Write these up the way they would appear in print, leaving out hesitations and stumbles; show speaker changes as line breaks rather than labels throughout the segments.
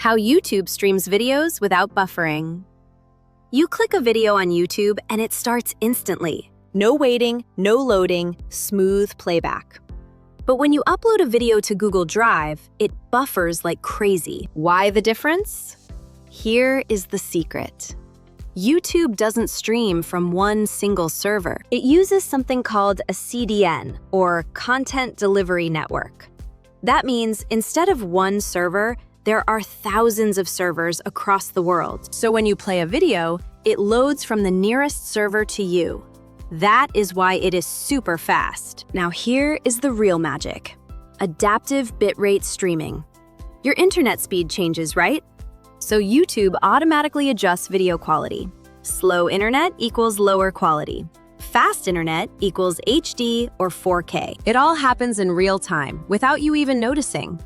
How YouTube streams videos without buffering. You click a video on YouTube and it starts instantly. No waiting, no loading, smooth playback. But when you upload a video to Google Drive, it buffers like crazy. Why the difference? Here is the secret. YouTube doesn't stream from one single server. It uses something called a CDN, or Content Delivery Network. That means instead of one server, there are thousands of servers across the world. So when you play a video, it loads from the nearest server to you. That is why it is super fast. Now here is the real magic. Adaptive bitrate streaming. Your internet speed changes, right? So YouTube automatically adjusts video quality. Slow internet equals lower quality. Fast internet equals HD or 4K. It all happens in real time, without you even noticing.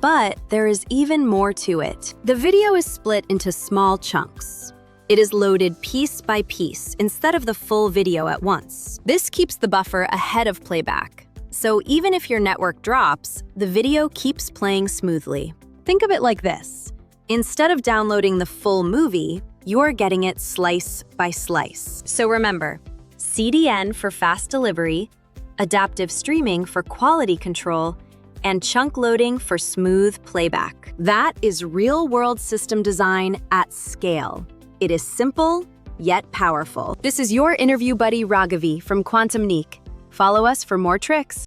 But there is even more to it. The video is split into small chunks. It is loaded piece by piece instead of the full video at once. This keeps the buffer ahead of playback. So even if your network drops, the video keeps playing smoothly. Think of it like this. Instead of downloading the full movie, you're getting it slice by slice. So remember, CDN for fast delivery, adaptive streaming for quality control, and chunk loading for smooth playback. That is real-world system design at scale. It is simple, yet powerful. This is your interview buddy Raghavi from Quantum Neek. Follow us for more tricks.